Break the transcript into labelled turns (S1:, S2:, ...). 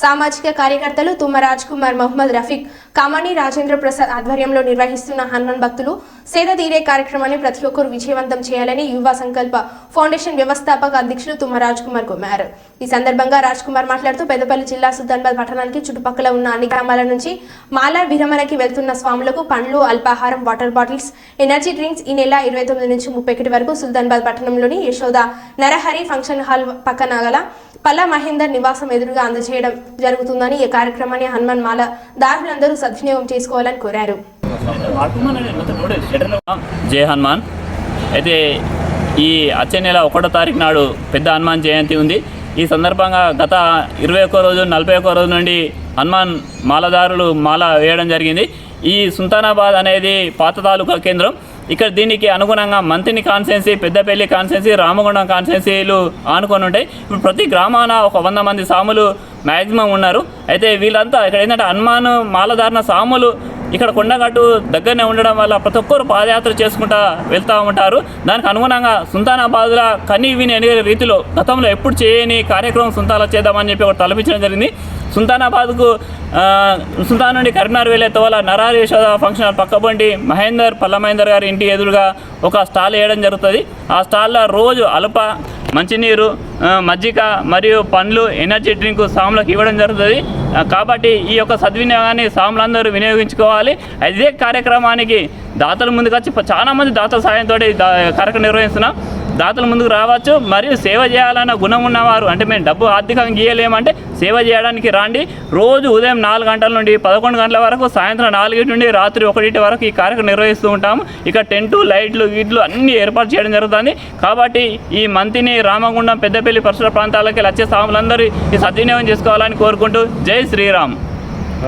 S1: సామాజిక కార్యకర్తలు తుమ్మ రాజ్ కుమార్ మహమ్మద్ రఫీక్ కామాని రాజేంద్ర ప్రసాద్ ఆధ్వర్యంలో నిర్వహిస్తున్న హనుమాన్ భక్తులు సేద తీరే కార్యక్రమాన్ని ప్రతి ఒక్కరూ విజయవంతం చేయాలని యువ సంకల్ప ఫౌండేషన్ వ్యవస్థాపక అధ్యక్షులు తుమ్మ రాజ్ కుమార్ కోరారు. ఈ సందర్భంగా రాజ్ కుమార్ మాట్లాడుతూ పెద్దపల్లి జిల్లా సుల్తానాబాద్ పట్టణానికి చుట్టుపక్కల ఉన్న అన్ని గ్రామాల నుంచి మాల విరమణకి వెళ్తున్న స్వాములకు పండ్లు, అల్పాహారం, వాటర్ బాటిల్స్, ఎనర్జీ డ్రింక్స్ ఈ నెల 29 నుంచి 31 వరకు సుల్తానాబాద్ పట్టణంలోని యశోద నరహరి ఫంక్షన్ హాల్ పక్కన గల పల్లా మహేందర్ నివాసం ఎదురుగా అందజేయడం జరుగుతుందని ఈ కార్యక్రమాన్ని హనుమాన్ మాల దారులందరూ సద్వినియోగం చేసుకోవాలని కోరారు.
S2: జై హనుమాన్. అయితే ఈ వచ్చే నెల 1వ తారీఖు నాడు పెద్ద హనుమాన్ జయంతి ఉంది. ఈ సందర్భంగా గత 21 రోజు 41 రోజు నుండి హనుమాన్ మాలదారులు మాల వేయడం జరిగింది. ఈ సుల్తానాబాద్ అనేది పాత తాలూకా కేంద్రం. ఇక్కడ దీనికి అనుగుణంగా మంతిని కాన్స్టెన్సీ, పెద్దపల్లి కాన్స్టెన్సీ, రామగుండం కాన్స్టెన్సీలు ఆనుకొని ఉంటాయి. ఇప్పుడు ప్రతి గ్రామాన ఒక 100 మంది సాములు మ్యాక్సిమం ఉన్నారు. అయితే వీళ్ళంతా ఇక్కడ ఏంటంటే హనుమాన్ మాలధారణ సాములు ఇక్కడ కొండగట్టు దగ్గరనే ఉండడం వల్ల ప్రతి ఒక్కరు పాదయాత్ర చేసుకుంటూ వెళ్తూ ఉంటారు. దానికి అనుగుణంగా సుల్తానాబాద్లో కనీ విని అనే రీతిలో గతంలో ఎప్పుడు చేయని కార్యక్రమం సుల్తాన్లో చేద్దామని చెప్పి ఒకటి తలపించడం జరిగింది. సుల్తానాబాద్కు సుల్తాన్ నుండి కరీంనగర్ వెళ్ళే తోల నరహరి యశోద ఫంక్షన్ హాల్ పక్కబండి పల్ల మహేందర్ గారి ఇంటి ఎదురుగా ఒక స్టాల్ వేయడం జరుగుతుంది. ఆ స్టాల్లో రోజు అల్ప, మంచినీరు, మజ్జిగ మరియు పండ్లు, ఎనర్జీ డ్రింక్ సాములకు ఇవ్వడం జరుగుతుంది. కాబట్టి ఈ యొక్క సద్వినియోగాన్ని సాములందరూ వినియోగించుకోవాలి. అదే కార్యక్రమానికి దాతలు ముందుకు వచ్చి చాలామంది దాతల సాయంతో కార్యక్రమం నిర్వహిస్తున్నాం. దాతలు ముందుకు రావచ్చు. మరియు సేవ చేయాలన్న గుణం ఉన్నవారు, అంటే మేము డబ్బు ఆర్థికంగా గీయలేమంటే సేవ చేయడానికి రాండి. రోజు ఉదయం 4 గంటల నుండి 11 గంటల వరకు, సాయంత్రం 4 నుండి రాత్రి 1 వరకు ఈ కార్యక్రమం నిర్వహిస్తూ ఉంటాము. ఇక టెంటు, లైట్లు, గీట్లు అన్నీ ఏర్పాటు చేయడం జరుగుతుంది. కాబట్టి ఈ మంతిని, రామగుండం, పెద్దపల్లి పరిసర ప్రాంతాలకి వచ్చే సాములందరూ ఈ సద్వినియోగం చేసుకోవాలని కోరుకుంటూ జై శ్రీరామ్.